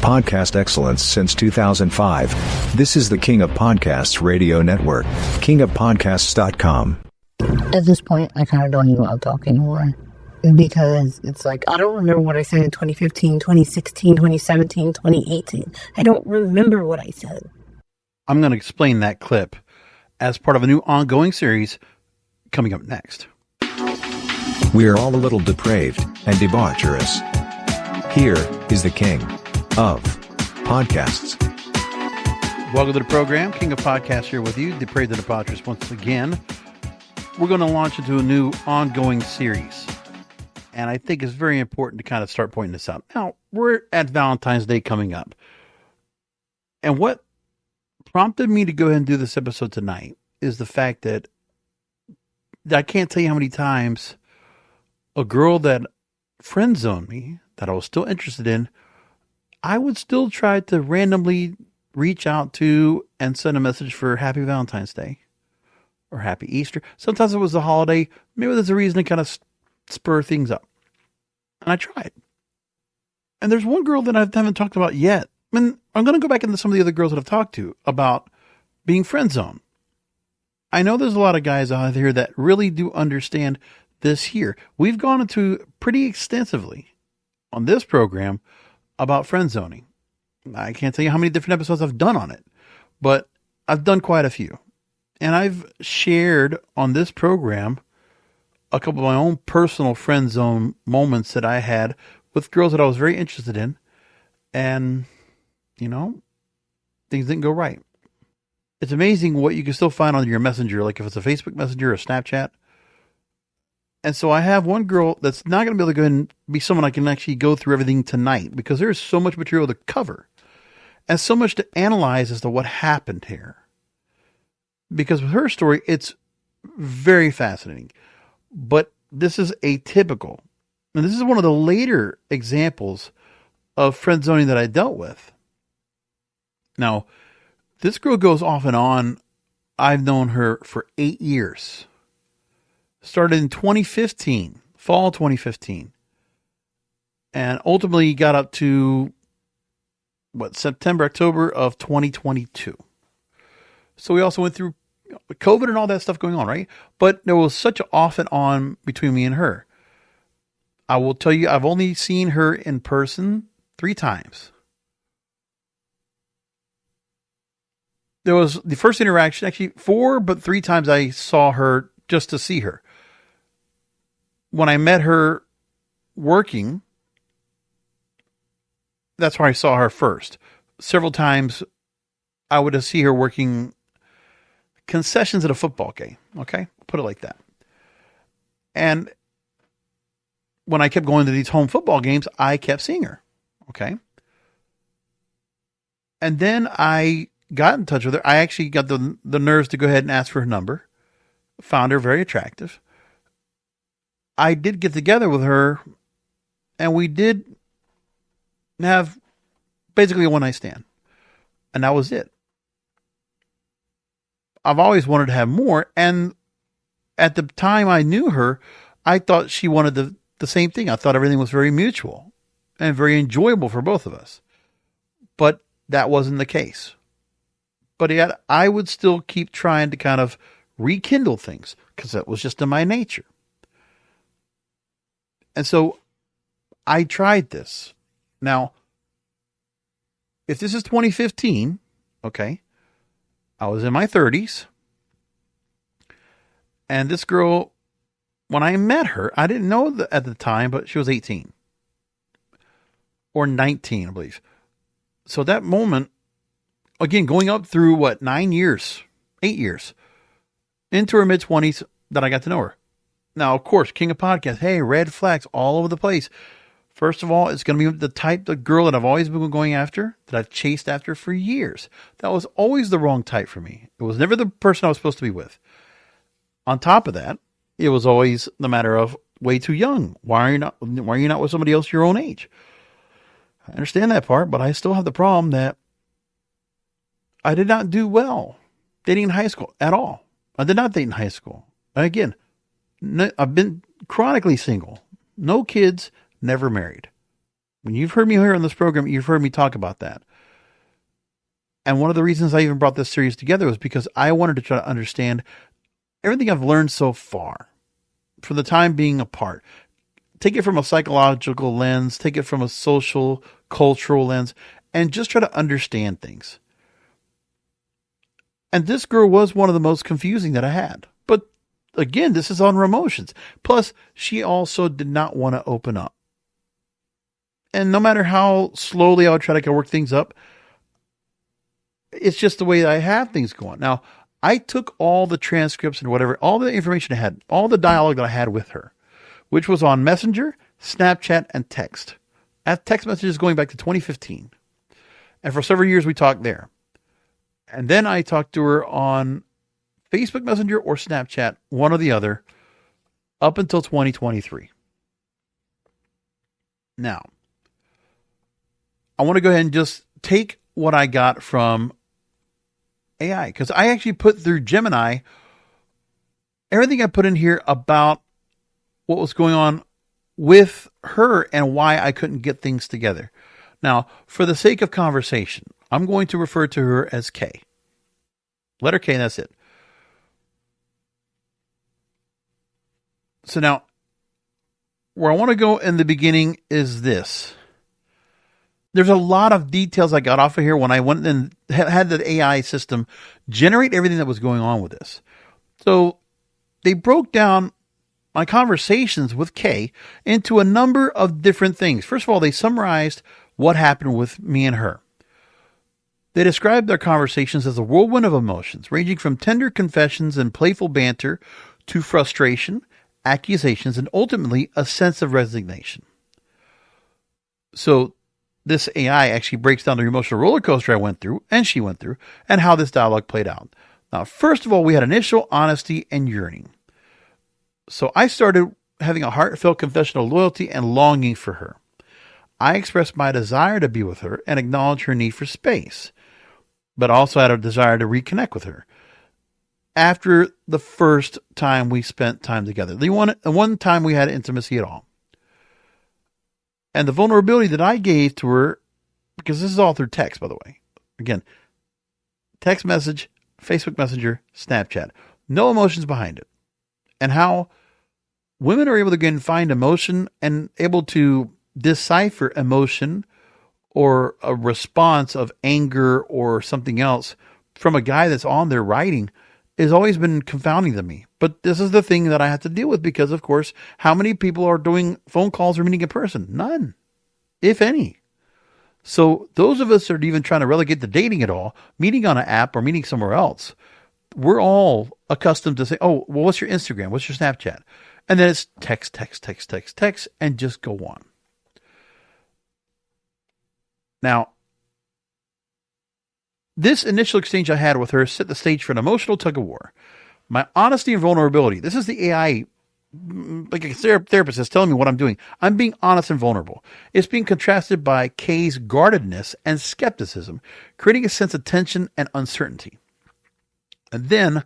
podcast excellence since 2005. This is the King of Podcasts radio network, kingofpodcasts.com. At this point, I kind of don't even want to talk anymore. Because it's like, I don't remember what I said in 2015, 2016, 2017, 2018. I don't remember what I said. I'm going to explain that clip as part of a new ongoing series coming up next. We're all a little depraved and debaucherous. Here is the King of Podcasts. Welcome to the program, King of Podcasts here with you, depraved and debaucherous once again. We're going to launch into a new ongoing series. And I think it's very important to kind of start pointing this out. Now, we're at Valentine's Day coming up. And what prompted me to go ahead and do this episode tonight is the fact that I can't tell you how many times a girl that friend zoned me, that I was still interested in, I would still try to randomly reach out to and send a message for Happy Valentine's Day or Happy Easter. Sometimes it was a holiday. Maybe there's a reason to kind of spur things up. And I tried. And there's one girl that I haven't talked about yet. I mean, I'm going to go back into some of the other girls that I've talked to about being friend zoned. I know there's a lot of guys out there that really do understand this here. We've gone into pretty extensively on this program about friend zoning. I can't tell you how many different episodes I've done on it, but I've done quite a few. And I've shared on this program a couple of my own personal friend zone moments that I had with girls that I was very interested in. And, you know, things didn't go right. It's amazing what you can still find on your messenger, like if it's a Facebook Messenger or Snapchat. And so I have one girl that's not going to be able to go ahead and be someone I can actually go through everything tonight because there's so much material to cover and so much to analyze as to what happened here. Because with her story, it's very fascinating. But this is atypical. And this is one of the later examples of friend zoning that I dealt with. Now, this girl goes off and on. I've known her for 8 years. Started in 2015, fall 2015. And ultimately got up to, September, October of 2022. So we also went through COVID and all that stuff going on, right? But there was such an off and on between me and her. I will tell you, I've only seen her in person 3 times. There was the first interaction, actually 4, but 3 times I saw her just to see her. When I met her working, that's where I saw her first. Several times I would see her working concessions at a football game. Okay. Put it like that. And when I kept going to these home football games, I kept seeing her. Okay. And then I got in touch with her. I actually got the nerves to go ahead and ask for her number. Found her very attractive. I did get together with her and we did have basically a one-night stand. And that was it. I've always wanted to have more. And at the time I knew her, I thought she wanted the same thing. I thought everything was very mutual and very enjoyable for both of us. But that wasn't the case. But yet I would still keep trying to kind of rekindle things because that was just in my nature. And so I tried this. Now, if this is 2015, okay, I was in my 30s. And this girl, when I met her, I didn't know at the time, but she was 18 or 19, I believe. So that moment, again, going up through 8 years into her mid 20s that I got to know her. Now, of course, King of Podcasts, hey, red flags all over the place. First of all, it's going to be the type of girl that I've always been going after, that I've chased after for years. That was always the wrong type for me. It was never the person I was supposed to be with. On top of that, it was always the matter of way too young. Why are you not with somebody else your own age? I understand that part, but I still have the problem that I did not do well dating in high school at all. I did not date in high school. And again, I've been chronically single, no kids, never married. When you've heard me here on this program, you've heard me talk about that. And one of the reasons I even brought this series together was because I wanted to try to understand everything I've learned so far from the time being apart. Take it from a psychological lens, take it from a social, cultural lens, and just try to understand things. And this girl was one of the most confusing that I had. But again, this is on her emotions. Plus, she also did not want to open up. And no matter how slowly I would try to work things up, it's just the way that I have things going. Now, I took all the transcripts and whatever, all the information I had, all the dialogue that I had with her, which was on Messenger, Snapchat, and text. Text messages going back to 2015. And for several years, we talked there. And then I talked to her on Facebook Messenger or Snapchat, one or the other, up until 2023. Now, I want to go ahead and just take what I got from AI, because I actually put through Gemini everything I put in here about what was going on with her and why I couldn't get things together. Now, for the sake of conversation, I'm going to refer to her as K. Letter K, and that's it. So now, where I want to go in the beginning is this. There's a lot of details I got off of here when I went and had the AI system generate everything that was going on with this. So they broke down my conversations with Kay into a number of different things. First of all, they summarized what happened with me and her. They described their conversations as a whirlwind of emotions, ranging from tender confessions and playful banter to frustration, accusations, and ultimately a sense of resignation. So this AI actually breaks down the emotional roller coaster I went through and she went through and how this dialogue played out. Now, first of all, we had initial honesty and yearning. So I started having a heartfelt confession of loyalty and longing for her. I expressed my desire to be with her and acknowledge her need for space, but also had a desire to reconnect with her. After the first time we spent time together, the one time we had intimacy at all. And the vulnerability that I gave to her, because this is all through text, by the way. Again, text message, Facebook Messenger, Snapchat. No emotions behind it. And how women are able to again find emotion and able to decipher emotion or a response of anger or something else from a guy that's on there writing has always been confounding to me. But this is the thing that I have to deal with because, of course, how many people are doing phone calls or meeting in person? None, if any. So those of us that are even trying to relegate the dating at all, meeting on an app or meeting somewhere else, we're all accustomed to say, oh, well, what's your Instagram? What's your Snapchat? And then it's text, and just go on. Now, this initial exchange I had with her set the stage for an emotional tug-of-war. My honesty and vulnerability. This is the AI, like a therapist is telling me what I'm doing. I'm being honest and vulnerable. It's being contrasted by Kay's guardedness and skepticism, creating a sense of tension and uncertainty. And then,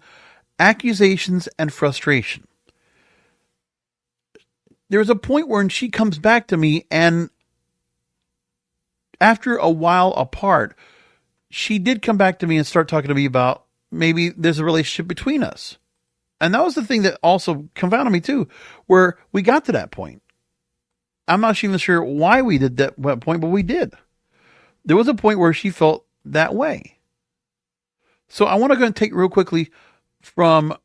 accusations and frustration. There was a point where she comes back to me, and after a while apart, she did come back to me and start talking to me about maybe there's a relationship between us. And that was the thing that also confounded me too, where we got to that point. I'm not even sure why we did that point, but we did. There was a point where she felt that way. So I want to go and take real quickly from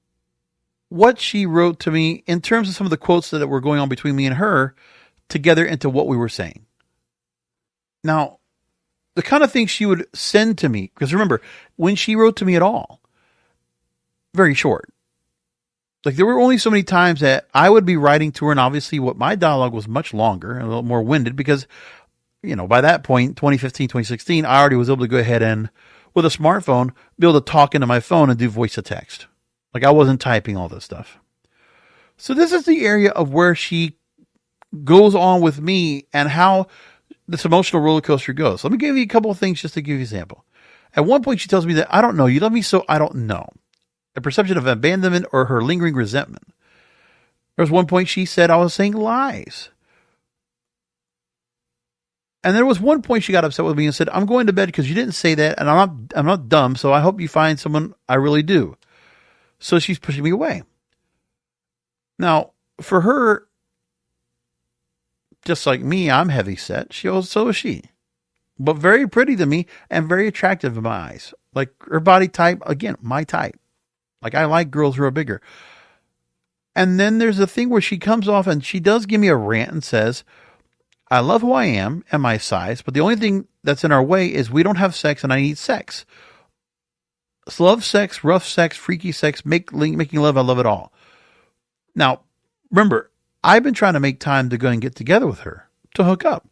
what she wrote to me in terms of some of the quotes that were going on between me and her together into what we were saying. Now, the kind of things she would send to me, because remember, when she wrote to me at all, very short. Like there were only so many times that I would be writing to her, and obviously what my dialogue was much longer and a little more winded because, you know, by that point, 2015, 2016, I already was able to go ahead and, with a smartphone, be able to talk into my phone and do voice to text. Like I wasn't typing all this stuff. So this is the area of where she goes on with me and how this emotional roller coaster goes. Let me give you a couple of things just to give you an example. At one point, she tells me that I don't know. You love me, so I don't know. A perception of abandonment or her lingering resentment. There was one point she said I was saying lies. And there was one point she got upset with me and said, I'm going to bed because you didn't say that, and I'm not dumb, so I hope you find someone I really do. So she's pushing me away. Now, for her, just like me, I'm heavy set. So is she. But very pretty to me and very attractive in my eyes. Like her body type, again, my type. Like I like girls who are bigger. And then there's a thing where she comes off and she does give me a rant and says, I love who I am and my size, but the only thing that's in our way is we don't have sex and I need sex. Love sex, rough sex, freaky sex, making love, I love it all. Now, remember, I've been trying to make time to go and get together with her, to hook up.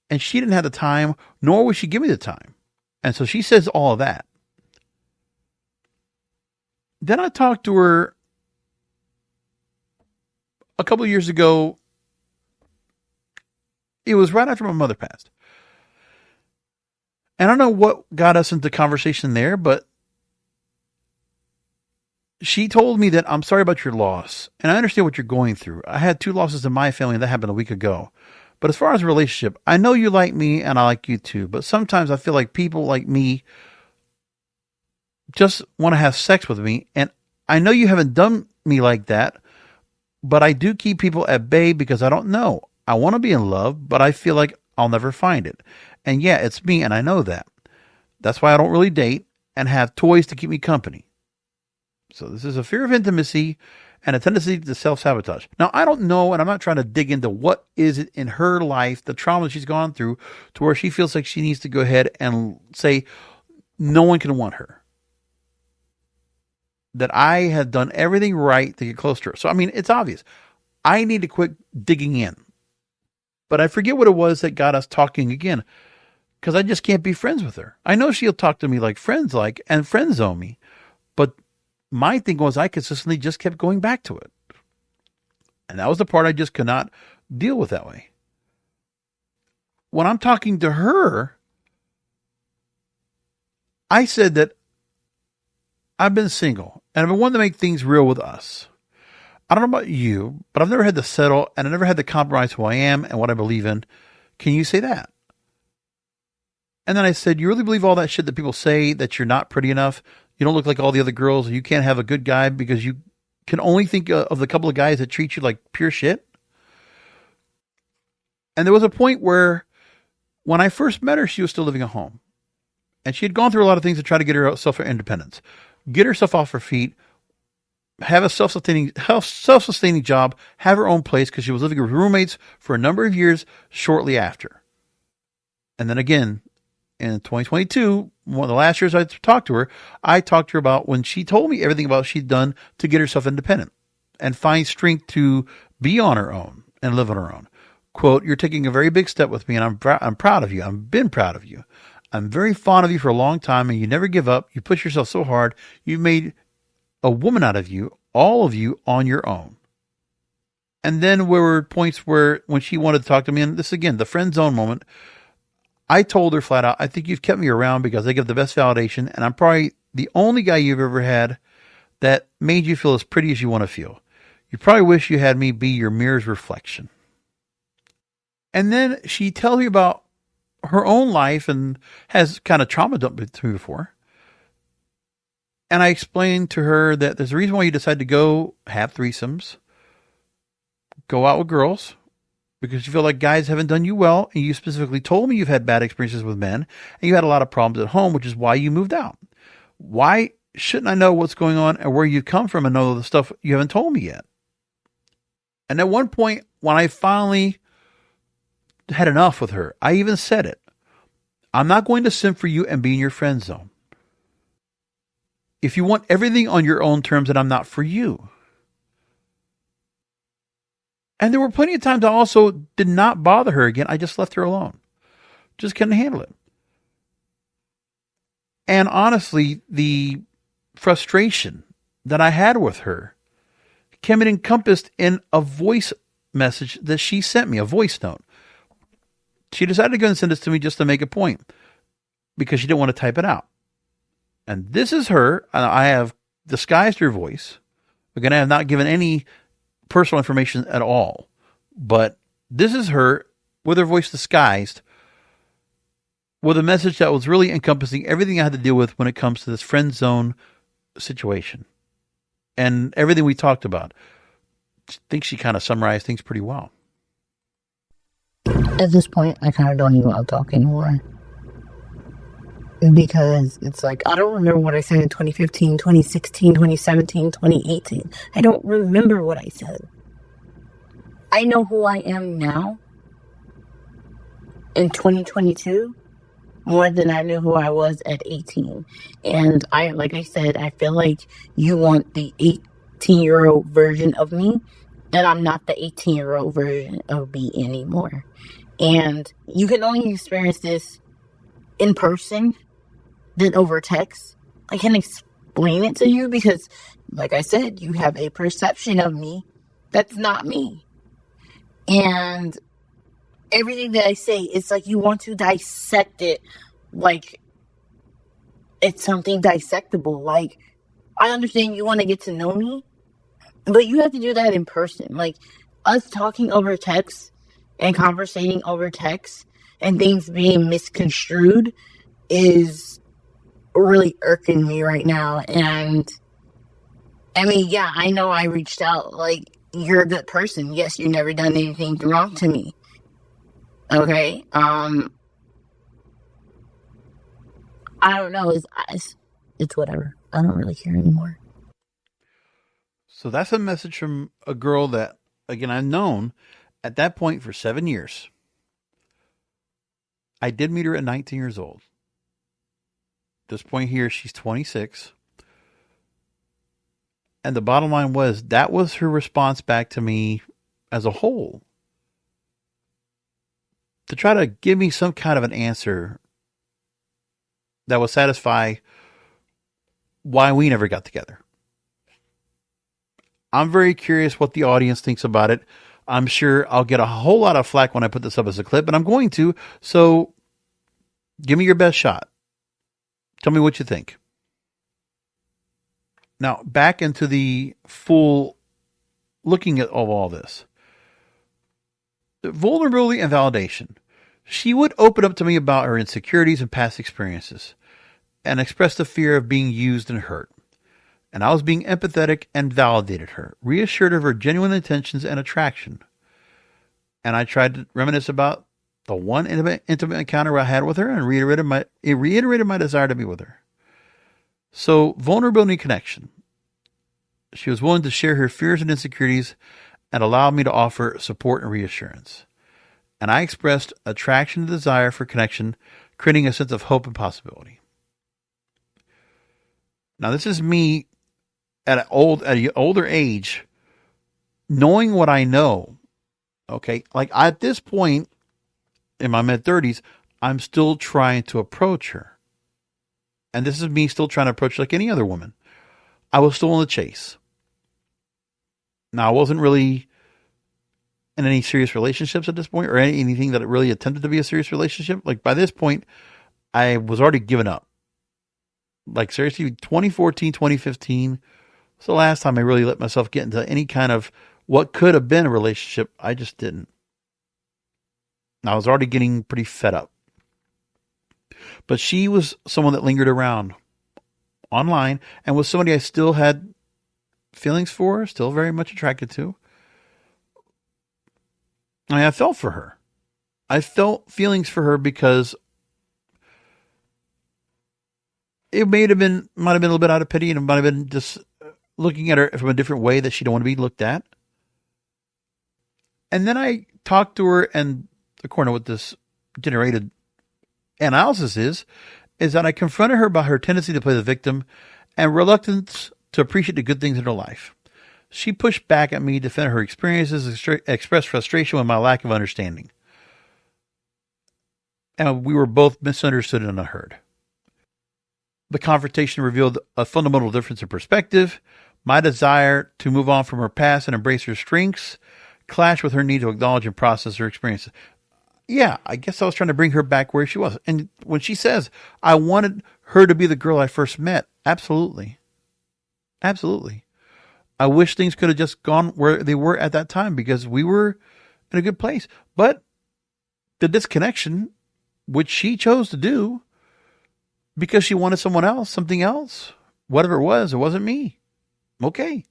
And she didn't have the time, nor would she give me the time. And so she says all of that. Then I talked to her a couple of years ago. It was right after my mother passed. And I don't know what got us into conversation there, but she told me that I'm sorry about your loss. And I understand what you're going through. I had 2 losses in my family, and that happened a week ago. But as far as a relationship, I know you like me and I like you too. But sometimes I feel like people like me just want to have sex with me. And I know you haven't done me like that, but I do keep people at bay because I don't know. I want to be in love, but I feel like I'll never find it. And yeah, it's me, and I know that. That's why I don't really date and have toys to keep me company. So this is a fear of intimacy and a tendency to self-sabotage. Now, I don't know, and I'm not trying to dig into what is it in her life, the trauma she's gone through, to where she feels like she needs to go ahead and say, no one can want her. That I have done everything right to get close to her. So, I mean, it's obvious. I need to quit digging in. But I forget what it was that got us talking again, because I just can't be friends with her. I know she'll talk to me like friends and friend zone me, but my thing was I consistently just kept going back to it. And that was the part I just could not deal with that way. When I'm talking to her, I said that I've been single and I've been wanting to make things real with us. I don't know about you, but I've never had to settle and I never had to compromise who I am and what I believe in. Can you say that? And then I said, you really believe all that shit that people say, that you're not pretty enough? You don't look like all the other girls. You can't have a good guy because you can only think of the couple of guys that treat you like pure shit. And there was a point where when I first met her, she was still living at home. And she had gone through a lot of things to try to get herself her independence, get herself off her feet, have a self-sustaining job, have her own place, because she was living with roommates for a number of years shortly after. And then again, in 2022, one of the last years I talked to her about when she told me everything about what she'd done to get herself independent and find strength to be on her own and live on her own. Quote, you're taking a very big step with me, and I'm proud of you. I've been proud of you. I'm very fond of you for a long time, and you never give up. You push yourself so hard. You've made a woman out of you, all of you, on your own. And then there were points where when she wanted to talk to me, and this again, the friend zone moment, I told her flat out, I think you've kept me around because I give the best validation, and I'm probably the only guy you've ever had that made you feel as pretty as you want to feel. You probably wish you had me be your mirror's reflection. And then she tells me about her own life and has kind of trauma dumped to me before. And I explained to her that there's a reason why you decided to go have threesomes, go out with girls, because you feel like guys haven't done you well. And you specifically told me you've had bad experiences with men and you had a lot of problems at home, which is why you moved out. Why shouldn't I know what's going on and where you come from and know the stuff you haven't told me yet? And at one point, when I finally had enough with her, I even said it. I'm not going to simp for you and be in your friend zone. If you want everything on your own terms, then I'm not for you. And there were plenty of times I also did not bother her again. I just left her alone. Just couldn't handle it. And honestly, the frustration that I had with her came encompassed in a voice message that she sent me, a voice note. She decided to go and send this to me just to make a point because she didn't want to type it out. And this is her. I have disguised her voice. Again, I have not given any personal information at all. But this is her with her voice disguised, with a message that was really encompassing everything I had to deal with when it comes to this friend zone situation and everything we talked about. I think she kind of summarized things pretty well. At this point, I kind of don't even want to talk anymore. Because it's like, I don't remember what I said in 2015, 2016, 2017, 2018. I don't remember what I said. I know who I am now in 2022 more than I knew who I was at 18. And like I said, I feel like you want the 18-year-old version of me, and I'm not the 18-year-old version of me anymore. And you can only experience this in person than over text. I can explain it to you because, like I said, you have a perception of me that's not me. And everything that I say, it's like you want to dissect it like it's something dissectable. Like, I understand you want to get to know me, but you have to do that in person. Like, us talking over text and conversating over text and things being misconstrued is really irking me right now. And I mean, yeah, I know I reached out. Like, you're a good person. Yes, you've never done anything wrong to me. Okay. I don't know. It's whatever. I don't really care anymore. So that's a message from a girl that, again, I've known at that point for 7 years. I did meet her at 19 years old. At this point here, she's 26. And the bottom line was, that was her response back to me as a whole. To try to give me some kind of an answer that would satisfy why we never got together. I'm very curious what the audience thinks about it. I'm sure I'll get a whole lot of flack when I put this up as a clip, and I'm going to. So give me your best shot. Tell me what you think. Now, back into the full looking at all this. Vulnerability and validation. She would open up to me about her insecurities and past experiences and express the fear of being used and hurt. And I was being empathetic and validated her, reassured of her genuine intentions and attraction. And I tried to reminisce about the one intimate encounter I had with her and reiterated my desire to be with her. So, vulnerability and connection. She was willing to share her fears and insecurities and allowed me to offer support and reassurance. And I expressed attraction and desire for connection, creating a sense of hope and possibility. Now, this is me at an older age, knowing what I know. Okay, like at this point in my mid-30s, I'm still trying to approach her. And this is me still trying to approach her like any other woman. I was still in the chase. Now, I wasn't really in any serious relationships at this point, or anything that really attempted to be a serious relationship. Like, by this point, I was already given up. Like, seriously, 2014, 2015 was the last time I really let myself get into any kind of what could have been a relationship. I just didn't. I was already getting pretty fed up. But she was someone that lingered around online and was somebody I still had feelings for, still very much attracted to. I mean, I felt for her. I felt feelings for her because it might have been a little bit out of pity, and it might have been just looking at her from a different way that she don't want to be looked at. And then I talked to her, and according to what this generated analysis is that I confronted her about her tendency to play the victim and reluctance to appreciate the good things in her life. She pushed back at me, defended her experiences, expressed frustration with my lack of understanding. And we were both misunderstood and unheard. The confrontation revealed a fundamental difference in perspective. My desire to move on from her past and embrace her strengths clashed with her need to acknowledge and process her experiences. Yeah, I guess I was trying to bring her back where she was. And when she says, I wanted her to be the girl I first met, absolutely. Absolutely. I wish things could have just gone where they were at that time because we were in a good place. But the disconnection which she chose to do because she wanted someone else, something else, whatever it wasn't me. Okay.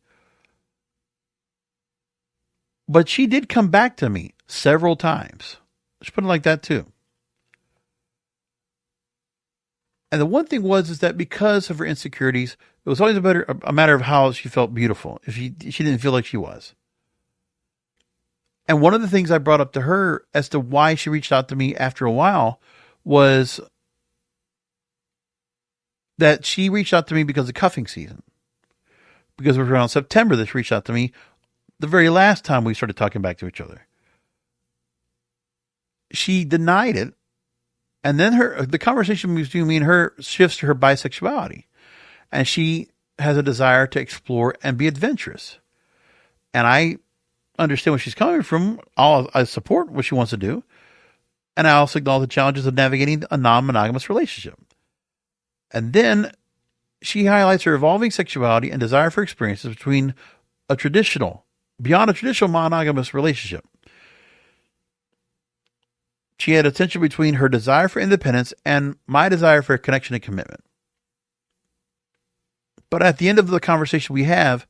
But she did come back to me several times. Let's put it like that too. And the one thing is that because of her insecurities, it was always a matter of how she felt beautiful. If she didn't feel like she was. And one of the things I brought up to her as to why she reached out to me after a while was that she reached out to me because of cuffing season. Because it was around September that she reached out to me, the very last time we started talking back to each other. She denied it. And then the conversation between me and her shifts to her bisexuality. And she has a desire to explore and be adventurous. And I understand where she's coming from. I support what she wants to do. And I also acknowledge the challenges of navigating a non-monogamous relationship. And then she highlights her evolving sexuality and desire for experiences beyond a traditional monogamous relationship. She had a tension between her desire for independence and my desire for connection and commitment. But at the end of the conversation we have,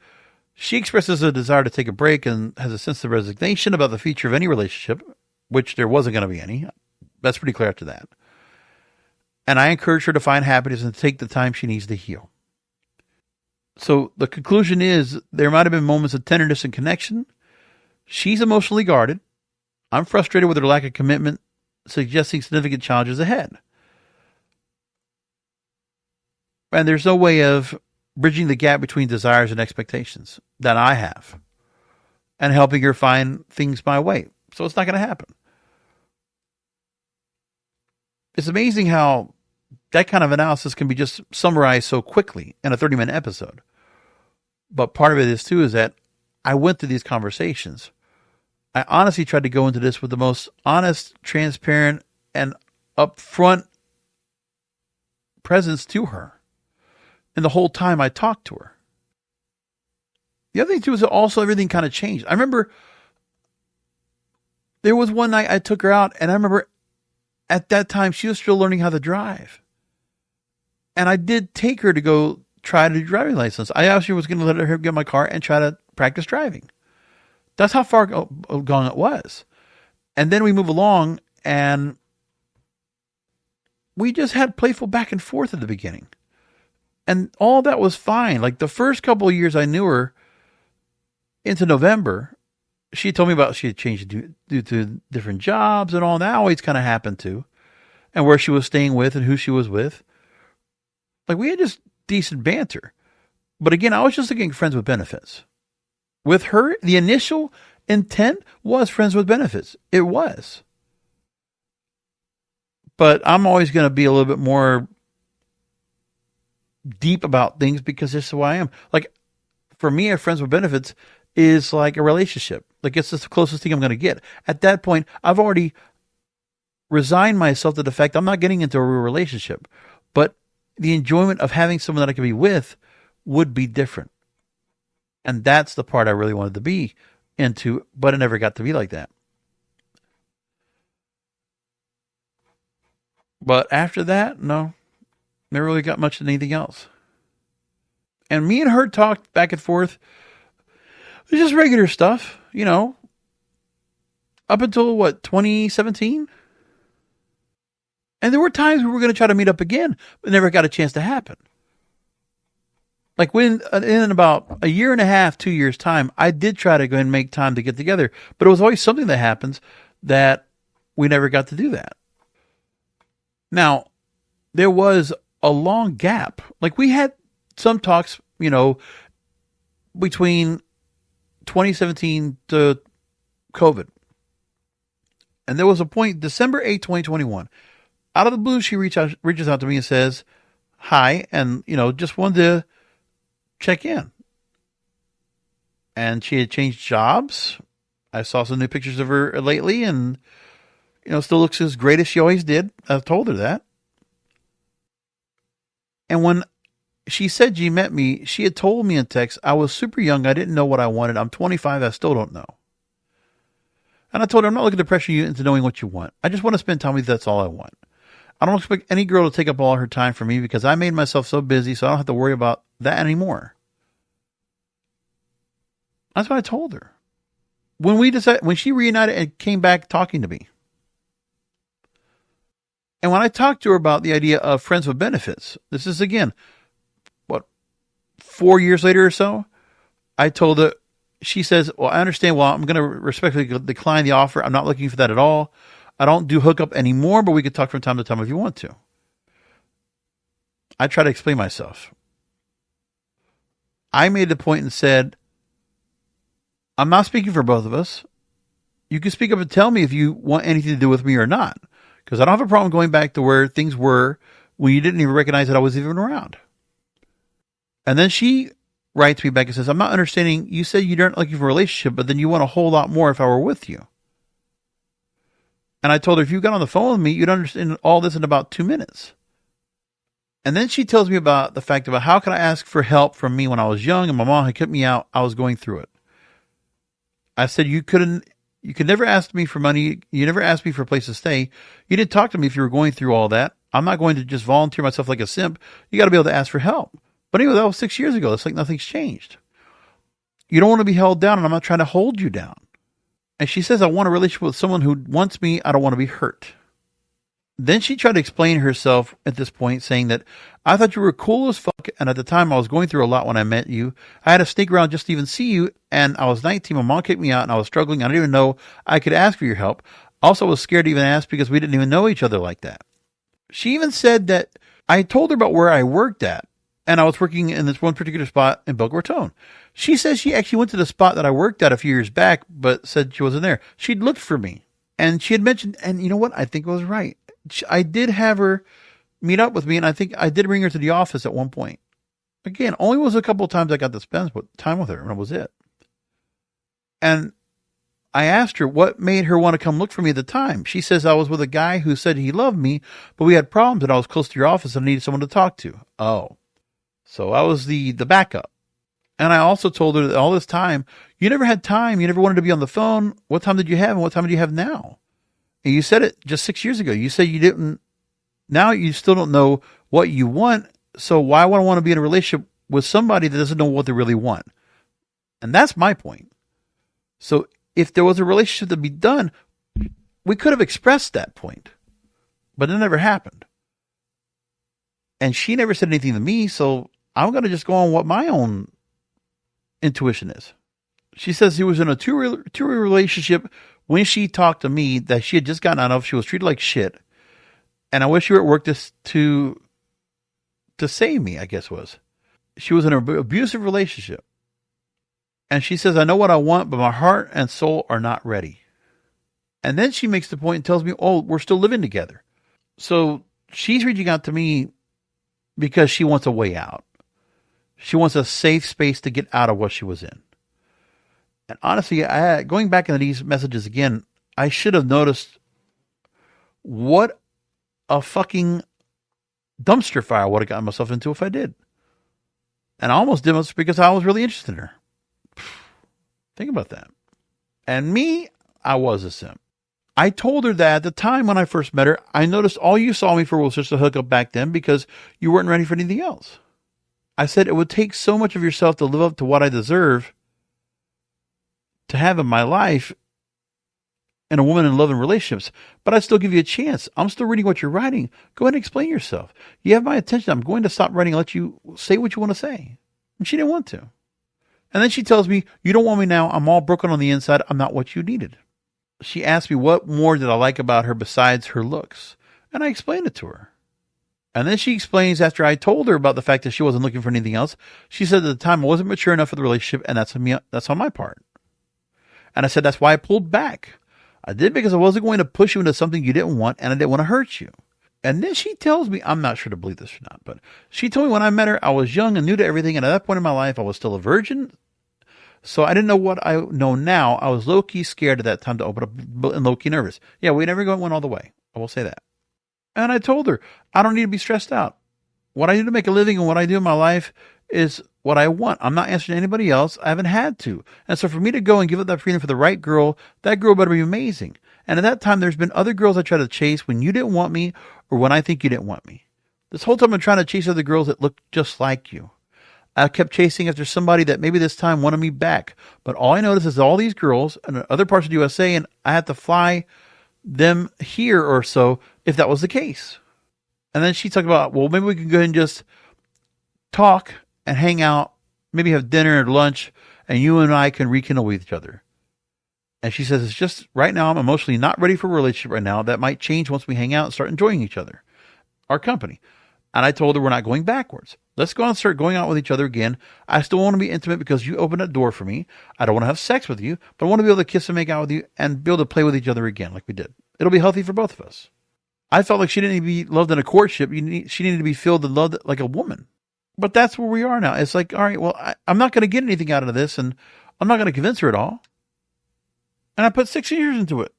she expresses a desire to take a break and has a sense of resignation about the future of any relationship, which there wasn't going to be any. That's pretty clear after that. And I encourage her to find happiness and take the time she needs to heal. So the conclusion is there might have been moments of tenderness and connection. She's emotionally guarded. I'm frustrated with her lack of commitment, suggesting significant challenges ahead. And there's no way of bridging the gap between desires and expectations that I have and helping her find things my way. So it's not going to happen. It's amazing how that kind of analysis can be just summarized so quickly in a 30-minute episode. But part of it is too, is that I went through these conversations. I honestly tried to go into this with the most honest, transparent, and upfront presence to her. And the whole time I talked to her. The other thing too is that also everything kind of changed. I remember there was one night I took her out, and I remember at that time she was still learning how to drive. And I did take her to go try to do driving license. I actually was going to let her get my car and try to practice driving. That's how far gone it was. And then we move along, and we just had playful back and forth at the beginning. And all that was fine. Like the first couple of years I knew her into November, she told me about she had changed due to different jobs and all that always kind of happened too. And where she was staying with and who she was with. Like we had just decent banter. But again, I was just looking at friends with benefits. With her, the initial intent was friends with benefits. It was. But I'm always going to be a little bit more deep about things because this is who I am. Like for me, a friends with benefits is like a relationship. Like it's just the closest thing I'm going to get. At that point, I've already resigned myself to the fact I'm not getting into a real relationship. But the enjoyment of having someone that I can be with would be different. And that's the part I really wanted to be into, but it never got to be like that. But after that, no, never really got much of anything else. And me and her talked back and forth. It was just regular stuff, you know, up until 2017? And there were times we were going to try to meet up again, but never got a chance to happen. Like when, in about a year and a half, 2 years time, I did try to go and make time to get together, but it was always something that happens that we never got to do that. Now, there was a long gap. Like we had some talks, you know, between 2017 to COVID. And there was a point, December 8, 2021, out of the blue, she reaches out to me and says, hi, and, you know, just wanted to check in. And she had changed jobs. I saw some new pictures of her lately, and, you know, still looks as great as she always did. I've told her that. And when she said she met me, she had told me in text, I was super young. I didn't know what I wanted. I'm 25. I still don't know. And I told her, I'm not looking to pressure you into knowing what you want. I just want to spend time with you. That's all I want. I don't expect any girl to take up all her time for me because I made myself so busy so I don't have to worry about that anymore. That's what I told her. When she reunited and came back talking to me. And when I talked to her about the idea of friends with benefits, this is again, 4 years later or so, I told her, she says, well, I understand. Well, I'm going to respectfully decline the offer. I'm not looking for that at all. I don't do hookup anymore, but we could talk from time to time if you want to. I try to explain myself. I made the point and said, I'm not speaking for both of us. You can speak up and tell me if you want anything to do with me or not. Because I don't have a problem going back to where things were when you didn't even recognize that I was even around. And then she writes me back and says, I'm not understanding. You said you aren't looking for a relationship, but then you want a whole lot more if I were with you. And I told her, if you got on the phone with me, you'd understand all this in about 2 minutes. And then she tells me about the fact about how could I ask for help from me when I was young and my mom had kept me out. I was going through it. I said, you could never ask me for money. You never asked me for a place to stay. You didn't talk to me if you were going through all that. I'm not going to just volunteer myself like a simp. You got to be able to ask for help. But anyway, that was 6 years ago. It's like nothing's changed. You don't want to be held down, and I'm not trying to hold you down. And she says, I want a relationship with someone who wants me. I don't want to be hurt. Then she tried to explain herself at this point, saying that I thought you were cool as fuck, and at the time I was going through a lot when I met you. I had to sneak around just to even see you, and I was 19. My mom kicked me out, and I was struggling. I didn't even know I could ask for your help. Also, I was scared to even ask because we didn't even know each other like that. She even said that I told her about where I worked at, and I was working in this one particular spot in Boca Raton. She says she actually went to the spot that I worked at a few years back, but said she wasn't there. She'd looked for me, and she had mentioned, and you know what? I think I was right. I did have her meet up with me, and I think I did bring her to the office at one point. Again, only was a couple of times I got to spend time with her, and that was it. And I asked her what made her want to come look for me at the time. She says I was with a guy who said he loved me, but we had problems, and I was close to your office and I needed someone to talk to. Oh. So I was the backup. And I also told her that all this time, you never had time. You never wanted to be on the phone. What time did you have and what time do you have now? And you said it just 6 years ago. You said you didn't. Now you still don't know what you want. So why would I want to be in a relationship with somebody that doesn't know what they really want? And that's my point. So if there was a relationship to be done, we could have expressed that point. But it never happened. And she never said anything to me, so I'm going to just go on what my own intuition is. She says he was in a two-way relationship when she talked to me that she had just gotten out of. She was treated like shit. And I wish you were at work to save me, I guess was. She was in an abusive relationship. And she says, I know what I want, but my heart and soul are not ready. And then she makes the point and tells me, oh, we're still living together. So she's reaching out to me because she wants a way out. She wants a safe space to get out of what she was in. And honestly, going back into these messages again, I should have noticed what a fucking dumpster fire I would have gotten myself into if I did. And I almost did it because I was really interested in her. Think about that. And me, I was a simp. I told her that at the time when I first met her, I noticed all you saw me for was just a hookup back then because you weren't ready for anything else. I said it would take so much of yourself to live up to what I deserve to have in my life and a woman in love and relationships, but I'd still give you a chance. I'm still reading what you're writing. Go ahead and explain yourself. You have my attention. I'm going to stop writing and let you say what you want to say. And she didn't want to. And then she tells me, you don't want me now. I'm all broken on the inside. I'm not what you needed. She asked me what more did I like about her besides her looks. And I explained it to her. And then she explains after I told her about the fact that she wasn't looking for anything else. She said at the time I wasn't mature enough for the relationship, and that's on my part. And I said, that's why I pulled back. I did because I wasn't going to push you into something you didn't want, and I didn't want to hurt you. And then she tells me, I'm not sure to believe this or not, but she told me when I met her, I was young and new to everything. And at that point in my life, I was still a virgin. So I didn't know what I know now. I was low-key scared at that time to open up and low-key nervous. Yeah, we never went all the way. I will say that. And I told her, I don't need to be stressed out. What I do to make a living and what I do in my life is what I want. I'm not answering to anybody else. I haven't had to. And so for me to go and give up that freedom for the right girl, that girl better be amazing. And at that time, there's been other girls I tried to chase when you didn't want me or when I think you didn't want me. This whole time I'm trying to chase other girls that look just like you. I kept chasing after somebody that maybe this time wanted me back. But all I noticed is all these girls in other parts of the USA, and I had to fly them here or so if that was the case. And then she talked about, well, maybe we can go ahead and just talk and hang out, maybe have dinner or lunch, and you and I can rekindle with each other. And she says, it's just right now, I'm emotionally not ready for a relationship right now. That might change once we hang out and start enjoying each other, our company. And I told her we're not going backwards. Let's go and start going out with each other again. I still want to be intimate because you opened that door for me. I don't want to have sex with you, but I want to be able to kiss and make out with you and be able to play with each other again like we did. It'll be healthy for both of us. I felt like she didn't need to be loved in a courtship. She needed to be filled and loved like a woman. But that's where we are now. It's like, all right, well, I'm not going to get anything out of this, and I'm not going to convince her at all. And I put 6 years into it.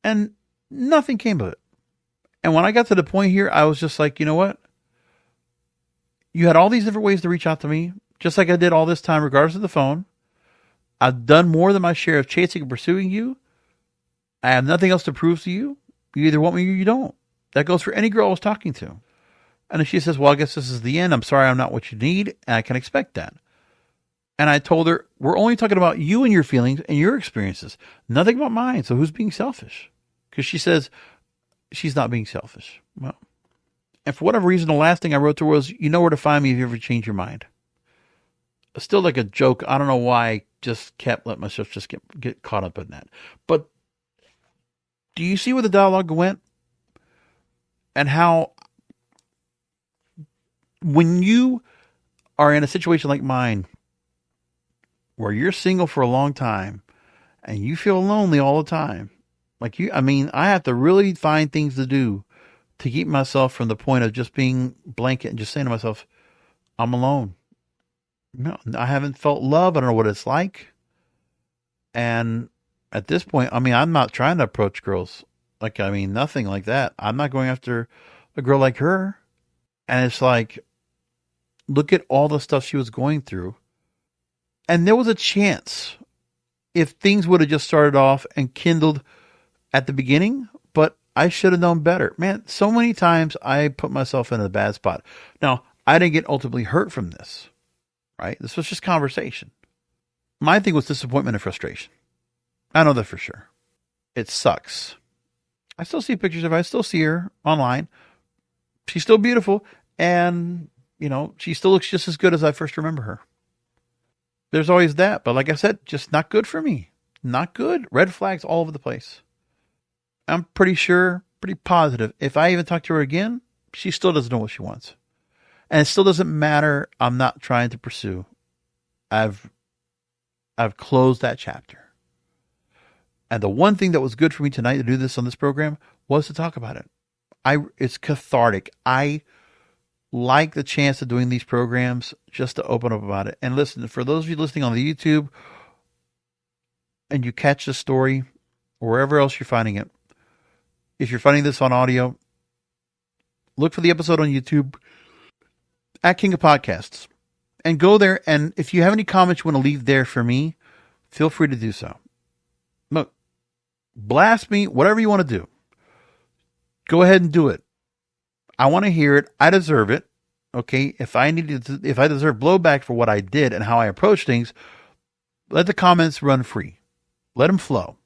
And nothing came of it. And when I got to the point here, I was just like, you know what? You had all these different ways to reach out to me, just like I did all this time, regardless of the phone. I've done more than my share of chasing and pursuing you. I have nothing else to prove to you. You either want me or you don't. That goes for any girl I was talking to. And if she says, well, I guess this is the end. I'm sorry, I'm not what you need. And I can expect that. And I told her, we're only talking about you and your feelings and your experiences. Nothing about mine. So who's being selfish? Because she says she's not being selfish. Well, and for whatever reason, the last thing I wrote to her was, you know where to find me if you ever change your mind. Still like a joke. I don't know why I just kept letting myself just get caught up in that. But do you see where the dialogue went? And how when you are in a situation like mine, where you're single for a long time and you feel lonely all the time, I have to really find things to do to keep myself from the point of just being blanket and just saying to myself, I'm alone. No, I haven't felt love. I don't know what it's like. And at this point, I'm not trying to approach girls. Nothing like that. I'm not going after a girl like her. And it's like, look at all the stuff she was going through. And there was a chance if things would have just started off and kindled at the beginning, but I should have known better. Man, so many times I put myself in a bad spot. Now, I didn't get ultimately hurt from this, right? This was just conversation. My thing was disappointment and frustration. I know that for sure. It sucks. I still see pictures of her. I still see her online. She's still beautiful. And, she still looks just as good as I first remember her. There's always that. But like I said, just not good for me. Not good. Red flags all over the place. I'm pretty positive. If I even talk to her again, she still doesn't know what she wants. And it still doesn't matter. I'm not trying to pursue. I've closed that chapter. And the one thing that was good for me tonight to do this on this program was to talk about it. It's cathartic. I like the chance of doing these programs just to open up about it. And listen, for those of you listening on the YouTube and you catch the story or wherever else you're finding it, if you're finding this on audio, look for the episode on YouTube at King of Podcasts and go there. And if you have any comments you want to leave there for me, feel free to do so. Look, blast me, whatever you want to do. Go ahead and do it. I want to hear it. I deserve it. Okay. If I deserve blowback for what I did and how I approach things, let the comments run free. Let them flow.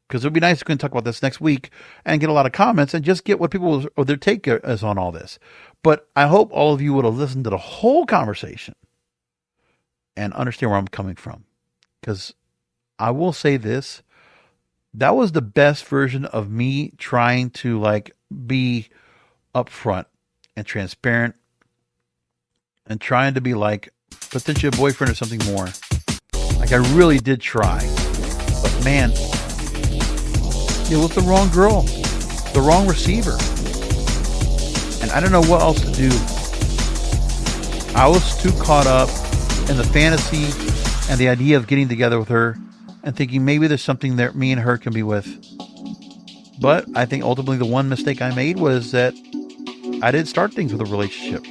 Because it would be nice if we can talk about this next week and get a lot of comments and just get what people or their take is on all this. But I hope all of you would have listened to the whole conversation and understand where I'm coming from. Because I will say this, that was the best version of me trying to be upfront and transparent and trying to be potentially a boyfriend or something more. I really did try. But man, it was the wrong girl, the wrong receiver. And I don't know what else to do. I was too caught up in the fantasy and the idea of getting together with her and thinking maybe there's something that me and her can be with. But I think ultimately the one mistake I made was that I didn't start things with a relationship.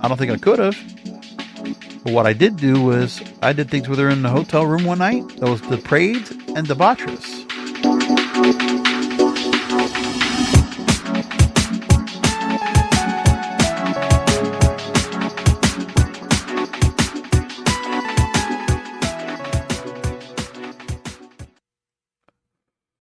I don't think I could have. But what I did do was I did things with her in the hotel room one night that was depraved and debaucherous.